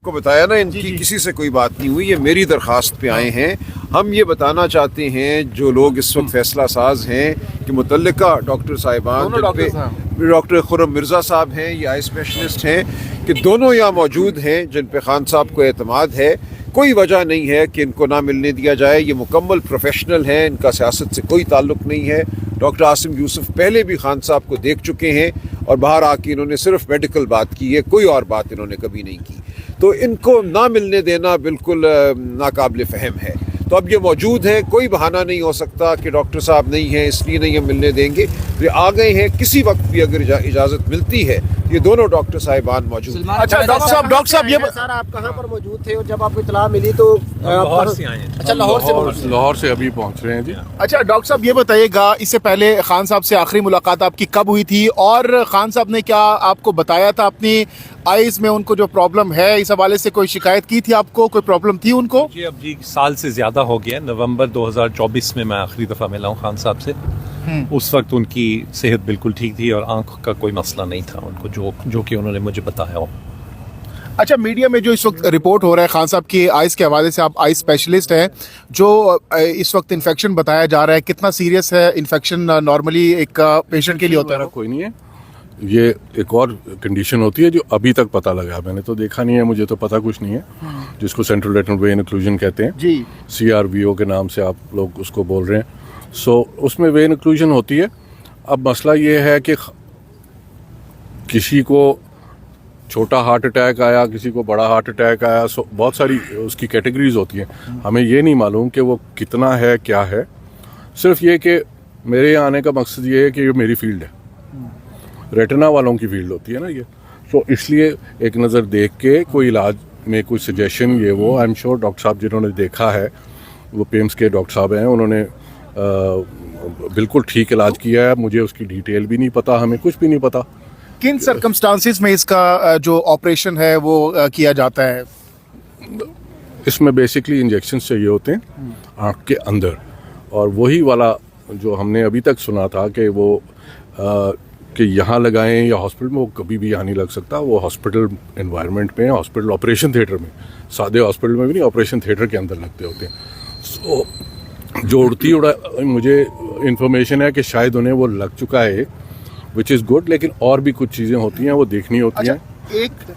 को बताया ना, इनकी किसी से कोई बात नहीं हुई, ये मेरी दरखास्त पे आए हैं। हम ये बताना चाहते हैं जो लोग इस वक्त फैसला साज हैं कि मुतल्लिका डॉक्टर साहिबान, डॉक्टर खुर्रम मिर्ज़ा साहब हैं, ये आई स्पेशलिस्ट हैं, कि दोनों यहाँ मौजूद हैं जिन पे खान साहब को एतमाद है। कोई वजह नहीं है कि इनको ना मिलने दिया जाए। ये मुकम्मल प्रोफेशनल हैं, इनका सियासत से कोई ताल्लुक़ नहीं है। डॉक्टर आसिम यूसुफ पहले भी खान साहब को देख चुके हैं और बाहर आके इन्होंने सिर्फ मेडिकल बात की है, कोई और बात इन्होंने कभी नहीं की। तो इनको ना मिलने देना बिल्कुल नाकाबिल फ़हम है। तो अब ये मौजूद हैं, कोई बहाना नहीं हो सकता कि डॉक्टर साहब नहीं हैं इसलिए नहीं हम मिलने देंगे। तो ये आ गए हैं, किसी वक्त भी अगर इजाज़त मिलती है ये दोनों डॉक्टर साहिबान मौजूद हैं। अच्छा डॉक्टर साहब ये सर आप कहाँ पर मौजूद थे और जब आपको इतला मिली तो लाहौर से आए हैं। अच्छा लाहौर से अभी पहुँच रहे हैं जी। अच्छा डॉक्टर साहब ये बताइएगा, इससे पहले खान साहब से आखिरी मुलाकात आपकी कब हुई थी और खान साहब ने क्या आपको बताया था अपनी आईज में उनको जो प्रॉब्लम है, इस हवाले से कोई शिकायत की थी आपको, कोई प्रॉब्लम थी उनको? जी अब जी साल से ज़्यादा हो गया। नवंबर 2024 में मैं आखिरी दफ़ा मिला हूँ खान साहब से। उस वक्त उनकी सेहत बिल्कुल ठीक थी और आंख का कोई मसला नहीं था उनको, जो कि उन्होंने मुझे बताया हो। अच्छा मीडिया में जो इस वक्त रिपोर्ट हो रहा है खान साहब की आइज़ के हवाले से, आप आई स्पेशलिस्ट हैं, जो इस वक्त इन्फेक्शन बताया जा रहा है, कितना सीरियस है इन्फेक्शन? नॉर्मली एक पेशेंट के लिए होता है? कोई नहीं है, ये एक और कंडीशन होती है जो अभी तक पता लगा। मैंने तो देखा नहीं है, मुझे तो पता कुछ नहीं है, जिसको सेंट्रल रेटिनल वेन ओक्लूजन कहते हैं जी, CRVO के नाम से आप लोग उसको बोल रहे हैं। उसमें वेन ओक्लूजन होती है। अब मसला ये है कि किसी को छोटा हार्ट अटैक आया, किसी को बड़ा हार्ट अटैक आया, बहुत सारी उसकी कैटेगरीज होती हैं। हमें ये नहीं मालूम कि वो कितना है, क्या है। सिर्फ ये कि मेरे यहाँ आने का मकसद ये है कि ये मेरी फील्ड है, रेटिना वालों की फील्ड होती है ना ये। तो इसलिए एक नज़र देख के कोई इलाज में कोई सजेशन ये वो, आई एम श्योर डॉक्टर साहब जिन्होंने देखा है, वो पेम्स के डॉक्टर साहब हैं, उन्होंने बिल्कुल ठीक इलाज किया है। मुझे उसकी डिटेल भी नहीं पता, हमें कुछ भी नहीं पता। किन सर्कमस्टांसिस में इसका जो ऑपरेशन है वो किया जाता है? इसमें बेसिकली इंजेक्शन चाहिए होते हैं आँख के अंदर, और वही वाला जो हमने अभी तक सुना था कि वो कि यहाँ लगाएं या हॉस्पिटल में, वो कभी भी यहाँ नहीं लग सकता। वो हॉस्पिटल एनवायरनमेंट में, हॉस्पिटल ऑपरेशन थिएटर में, सादे हॉस्पिटल में भी नहीं, ऑपरेशन थिएटर के अंदर लगते होते हैं। सो जो उड़ती उड़ा मुझे इन्फॉर्मेशन है कि शायद उन्हें वो लग चुका है, विच इज़ गुड, लेकिन और भी कुछ चीज़ें होती हैं वो देखनी होती हैं।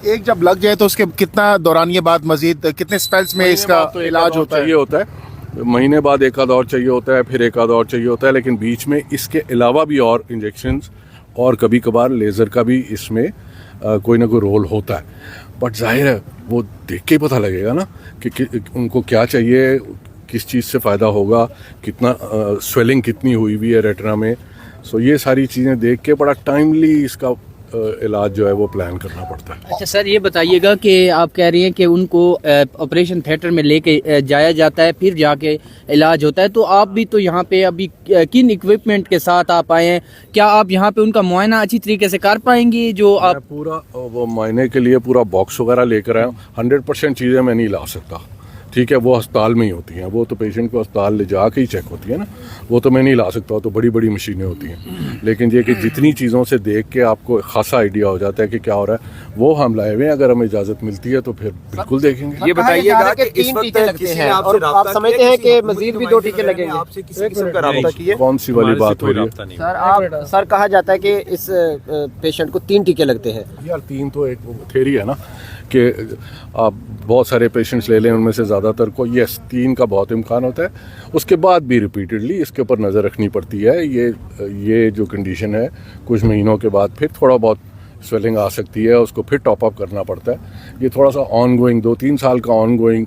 एक जब लग जाए तो उसके कितना दौरानिए बाद मजीद कितने स्पेल्स में इसका तो इलाज होता है? ये होता है महीने बाद एक आध और चाहिए होता है, फिर एक आध और चाहिए होता है, लेकिन बीच में इसके अलावा भी और इंजेक्शंस और कभी कभार लेज़र का भी इसमें कोई ना कोई रोल होता है। बट जाहिर है वो देख के ही पता लगेगा ना कि उनको क्या चाहिए, किस चीज़ से फ़ायदा होगा, कितना स्वेलिंग कितनी हुई हुई है रेटिना में। सो ये सारी चीज़ें देख के बड़ा टाइमली इसका इलाज जो है वो प्लान करना पड़ता है। अच्छा सर ये बताइएगा कि आप कह रही हैं कि उनको ऑपरेशन थिएटर में लेके जाया जाता है, फिर जाके इलाज होता है, तो आप भी तो यहाँ पे अभी किन इक्विपमेंट के साथ आप आए हैं? क्या आप यहाँ पे उनका मुआयना अच्छी तरीके से कर पाएंगे? जो आप पूरा वो मुआयने के लिए पूरा बॉक्स वगैरह लेकर आए, 100% चीज़ें मैं नहीं ला सकता, ठीक है, वो अस्पताल में ही होती हैं, वो तो पेशेंट को अस्पताल ले जा के ही चेक होती है ना, वो तो मैं नहीं ला सकता, तो बड़ी बड़ी मशीनें होती हैं। लेकिन ये कि जितनी चीज़ों से देख के आपको खासा आइडिया हो जाता है कि क्या हो रहा है, वो हम लाए हुए हैं। अगर हमें इजाज़त मिलती है तो फिर बिल्कुल देखेंगे। ये बताइएगा कि इस वक्त किसी ने और आप समझते हैं कि मजीद भी 2 टीके लगेंगे? आपसे किसी किस्म का राब्ता किया? कौन सी वाली बात हो रही है? सर कहा जाता है कि इस पेशेंट को 3 टीके लगते हैं। यार 3 तो एक थ्योरी है ना कि आप बहुत सारे पेशेंट्स ले लें, उनमें से ज़्यादातर को ये 3 का बहुत इम्कान होता है। उसके बाद भी रिपीटेडली इसके ऊपर नज़र रखनी पड़ती है। ये जो कंडीशन है, कुछ महीनों के बाद फिर थोड़ा बहुत स्वेलिंग आ सकती है, उसको फिर टॉप अप करना पड़ता है। ये थोड़ा सा ऑन गोइंग 2-3 साल का ऑन गोइंग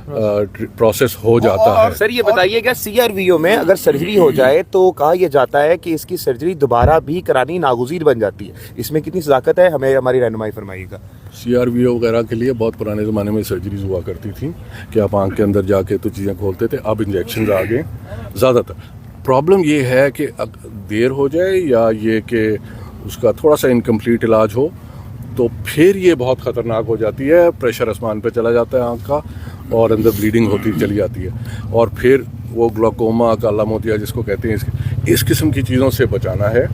प्रोसेस हो जाता है। सर ये बताइएगा, CRVO में अगर सर्जरी हो जाए तो कहा यह जाता है कि इसकी सर्जरी दोबारा भी करानी नागुज़ीर बन जाती है, इसमें कितनी सदाकत है? हमें हमारी रहनुमाई फरमाइएगा। CRVO वगैरह के लिए बहुत पुराने ज़माने में सर्जरीज हुआ करती थी कि आप आँख के अंदर जाके तो चीज़ें खोलते थे। अब इंजेक्शन आ गए ज़्यादातर। प्रॉब्लम ये है कि देर हो जाए या ये कि उसका थोड़ा सा इनकम्प्लीट इलाज हो तो फिर ये बहुत ख़तरनाक हो जाती है। प्रेशर आसमान पे चला जाता है आँख का और अंदर ब्लीडिंग होती चली जाती है, और फिर वो ग्लाकोमा, काला मोतिया जिसको कहते हैं, इस किस्म की चीज़ों से बचाना है।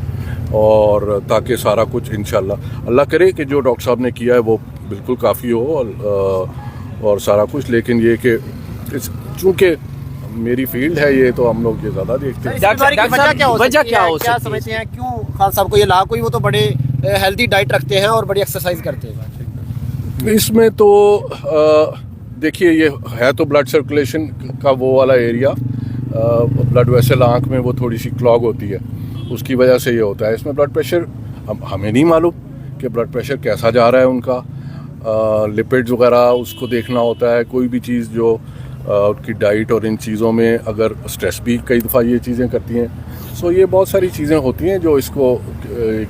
और ताकि सारा कुछ इंशाल्लाह अल्लाह करे कि जो डॉक्टर साहब ने किया है वो बिल्कुल काफ़ी हो और सारा कुछ, लेकिन ये कि चूँकि मेरी फील्ड है ये, तो हम लोग ये ज़्यादा देखते हैं। वजह क्या हो सकती है? समझते हैं क्यों खान साहब को ये लाभ? कोई वो तो बड़े हेल्दी डाइट रखते हैं और बड़ी एक्सरसाइज करते हैं। इसमें तो देखिए, ये है तो ब्लड सर्कुलेशन का वो वाला एरिया, ब्लड वेसल आँख में वो थोड़ी सी क्लॉग होती है, उसकी वजह से ये होता है। इसमें ब्लड प्रेशर हमें नहीं मालूम कि ब्लड प्रेशर कैसा जा रहा है उनका, लिपिड्स वगैरह उसको देखना होता है। कोई भी चीज़ जो उनकी डाइट और इन चीज़ों में, अगर स्ट्रेस भी कई दफ़ा ये चीज़ें करती हैं, सो ये बहुत सारी चीज़ें होती हैं जो इसको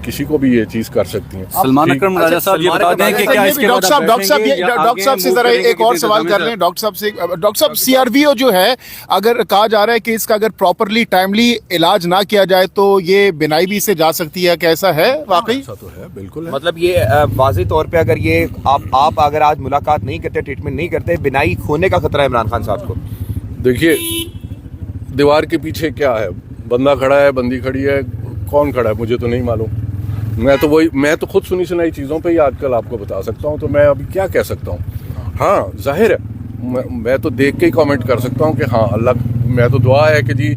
किसी को भी ये चीज़ कर सकती हैं। सलमान अकरम राजा साहब ये बता दें कि क्या इसके डॉक्टर साहब से जरा एक और सवाल कर लें डॉक्टर साहब से। डॉक्टर साहब, CRVO जो है, अगर कहा जा रहा है कि इसका अगर प्रॉपरली टाइमली इलाज ना किया जाए तो ये बिनाई भी से जा सकती है, कैसा है वाकई? ऐसा तो है, बिल्कुल है। मतलब ये वाज़ेह तौर पे अगर ये आप अगर आज मुलाकात नहीं करते, ट्रीटमेंट नहीं करते, बिनाई खोने का खतरा है इमरान खान साहब को। देखिए, दीवार के पीछे क्या है, बंदा खड़ा है, बंदी खड़ी है, कौन खड़ा है मुझे तो नहीं मालूम। मैं तो खुद सुनी सुनाई चीज़ों पे ही आजकल आपको बता सकता हूँ, तो मैं अभी क्या कह सकता हूँ। हाँ, जाहिर है मैं तो देख के ही कमेंट कर सकता हूँ कि हाँ अल्लाह, मैं तो दुआ है कि जी,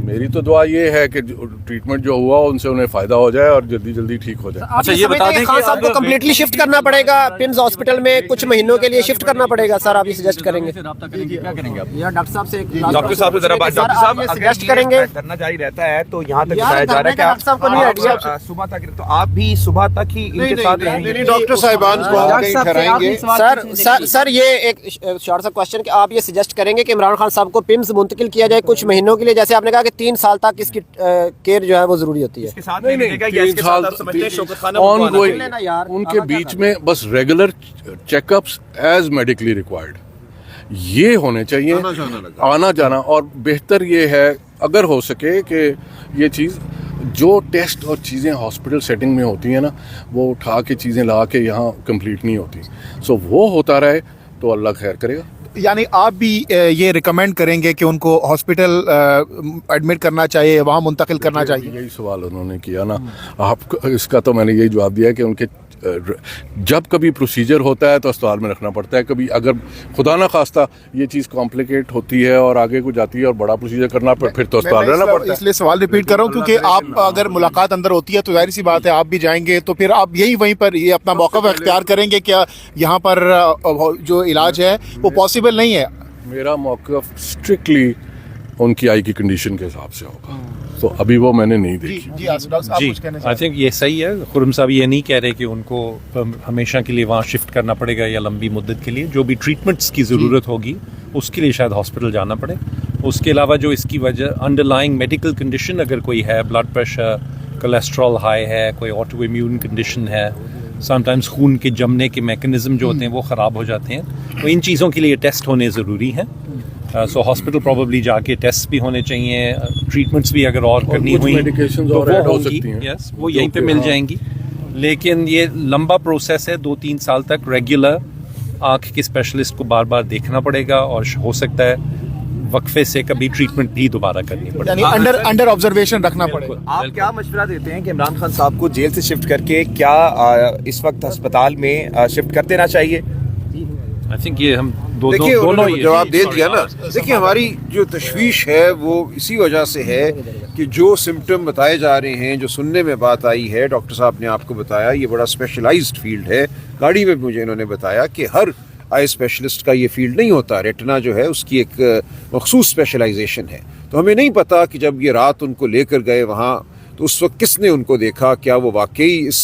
मेरी तो दुआ ये है कि ट्रीटमेंट जो हुआ उनसे उन्हें फ़ायदा हो जाए और जल्दी जल्दी ठीक हो जाए। अच्छा, ये बता दें कि आपको कंप्लीटली शिफ्ट करना पड़ेगा पिम्स हॉस्पिटल में, कुछ महीनों के लिए शिफ्ट करना पड़ेगा सर? आप ये सजेस्ट करेंगे? क्या करेंगे आप? या डॉक्टर साहब से डॉक्टर साहब से जरा बात, डॉक्टर साहब सजेस्ट करेंगे? करना जारी रहता है तो यहाँ तक बताया जा रहा है कि डॉक्टर साहब को नहीं आइडिया सुबह तक, तो आप भी सुबह तक ही इनके साथ रहेंगे? डॉक्टर साहिबान को हम कहीं ठहराएंगे। सर ये एक शॉर्ट सा क्वेश्चन कि आप ये सजेस्ट करेंगे कि इमरान खान साहब को पिम्स मुंतकिल किया जाए कुछ महीनों के लिए? जैसे आपने कहा कि 3 साल तक इसकी केयर जो है वो जरूरी होती है। नहीं, 3 साल ऑनगोइंग, उनके बीच में बस regular checkups as medically required ये होने चाहिए, आना जाना। और बेहतर ये है अगर हो सके कि ये चीज़ जो टेस्ट और चीज़ें हॉस्पिटल सेटिंग में होती हैं ना, वो उठा के चीज़ें ला के यहाँ कंप्लीट नहीं होती, सो वो होता रहे तो अल्लाह खैर करेगा। यानी आप भी ये रिकमेंड करेंगे कि उनको हॉस्पिटल एडमिट करना चाहिए, वहाँ मुंतकिल करना चाहिए? यही सवाल उन्होंने किया ना, आपको इसका तो मैंने यही जवाब दिया कि उनके जब कभी प्रोसीजर होता है तो अस्पताल में रखना पड़ता है। कभी अगर खुदा ना खास्ता ये चीज़ कॉम्प्लिकेट होती है और आगे को जाती है और बड़ा प्रोसीजर करना फिर तो अस्पताल रहना पड़ता है। इसलिए सवाल रिपीट कर रहा हूँ क्योंकि आप अगर मुलाकात अंदर होती है तो जाहिर सी बात है आप भी जाएंगे, तो फिर आप यही वहीं पर ये अपना मौका इख्तियार करेंगे। क्या यहाँ पर जो इलाज है वो पॉसिबल नहीं है? मेरा मौक़िफ़ स्ट्रिक्टली उनकी आई की कंडीशन के हिसाब से होगा, तो अभी वो मैंने नहीं देखी। जी आई थिंक ये सही है। खुर्रम साहब ये नहीं कह रहे कि उनको हमेशा के लिए वहाँ शिफ्ट करना पड़ेगा या लंबी मुद्दत के लिए। जो भी ट्रीटमेंट्स की ज़रूरत होगी उसके लिए शायद हॉस्पिटल जाना पड़े। उसके अलावा जो इसकी वजह अंडरलाइंग मेडिकल कंडीशन अगर कोई है, ब्लड प्रेशर, कोलेस्ट्रॉल हाई है, कोई ऑटो इम्यून कंडीशन है, समटाइम्स खून के जमने के मैकेनिज्म जो होते हैं वो ख़राब हो जाते हैं, तो इन चीज़ों के लिए टेस्ट होने ज़रूरी हैं। सो हॉस्पिटल प्रॉबली जाके टेस्ट भी होने चाहिए, ट्रीटमेंट्स भी अगर और करनी हुई तो वो होंगी, यस वो यहीं पे मिल जाएंगी। लेकिन ये लंबा प्रोसेस है, 2-3 साल तक रेगुलर आँख के स्पेशलिस्ट को बार बार देखना पड़ेगा और हो सकता है वक्फे से कभी ट्रीटमेंट भी दोबारा करनी पड़े, यानी अंडर ऑब्जर्वेशन रखना पड़ेगा। आप क्या मशवरा देते हैं कि इमरान खान साहब को जेल से शिफ्ट करके क्या इस वक्त अस्पताल में शिफ्ट कर देना चाहिए? आई थिंक ये हम दोनों जवाब दे दिया ना। देखिए, हमारी जो तशवीश है वो इसी वजह से है कि जो सिम्टम बताए जा रहे हैं, जो सुनने में बात आई है, डॉक्टर साहब ने आपको बताया ये बड़ा स्पेशलाइज्ड फील्ड है। गाड़ी में मुझे इन्होंने बताया कि हर आई स्पेशलिस्ट का ये फील्ड नहीं होता। रेटिना जो है उसकी एक मखसूस स्पेशलाइजेशन है। तो हमें नहीं पता कि जब ये रात उनको लेकर गए वहाँ तो उस वक्त किसने उनको देखा, क्या वो वाकई इस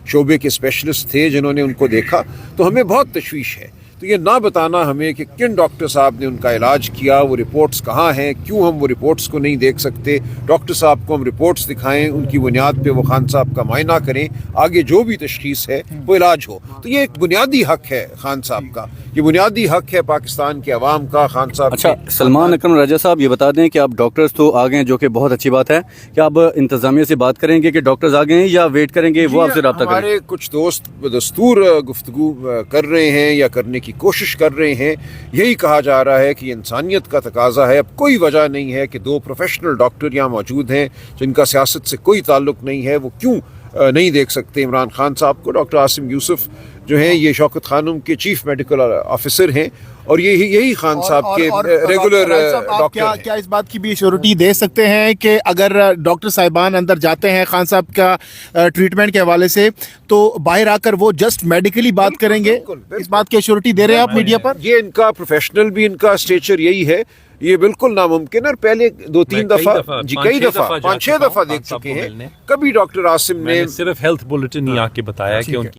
शोबे के स्पेशलिस्ट थे जिन्होंने उनको देखा। तो हमें बहुत तशवीश है। तो ये ना बताना हमें कि किन डॉक्टर साहब ने उनका इलाज किया, वो रिपोर्ट्स कहाँ हैं, क्यों हम वो रिपोर्ट्स को नहीं देख सकते। डॉक्टर साहब को हम रिपोर्ट्स दिखाएं, उनकी बुनियाद पे वो खान साहब का मायना करें, आगे जो भी तशखीस है वो इलाज हो। तो ये एक बुनियादी हक है खान साहब का, ये बुनियादी हक है पाकिस्तान के अवाम का। खान साहब अच्छा, सलमान अकरम राजा साहब ये बता दें कि आप डॉक्टर्स तो आ गए हैं, जो कि बहुत अच्छी बात है। क्या आप इंतजामिया से बात करेंगे कि डॉक्टर्स आ गए हैं या वेट करेंगे, वो आपसे रब्ता करें? हमारे कुछ दोस्त बदस्तूर गुफ्तगू कर रहे हैं या करने की कोशिश कर रहे हैं। यही कहा जा रहा है कि इंसानियत का तकाजा है। अब कोई वजह नहीं है कि 2 प्रोफेशनल डॉक्टर यहाँ मौजूद हैं जिनका सियासत से कोई ताल्लुक नहीं है, वो क्यों नहीं देख सकते इमरान खान साहब को। डॉक्टर आसिम यूसुफ जो हैं ये शौकत खानम के चीफ मेडिकल ऑफिसर हैं और यही खान साहब के रेगुलर डॉक्टर हैं। क्या इस बात की भी श्योरिटी दे सकते हैं कि अगर डॉक्टर साहिबान अंदर जाते हैं खान साहब का ट्रीटमेंट के हवाले से तो बाहर आकर वो जस्ट मेडिकली बात करेंगे? बिल्कुल। इस बात की श्योरिटी दे रहे हैं आप मीडिया पर? ये इनका प्रोफेशनल भी इनका स्टेचर यही है, ये बिल्कुल नामुमकिन है। और पहले 2-3 दफा कई दफा 5-6 दफा देख चुके हैं, कभी डॉक्टर आसिम ने सिर्फ हेल्थ बुलेटिन ही आके बताया कि उनकी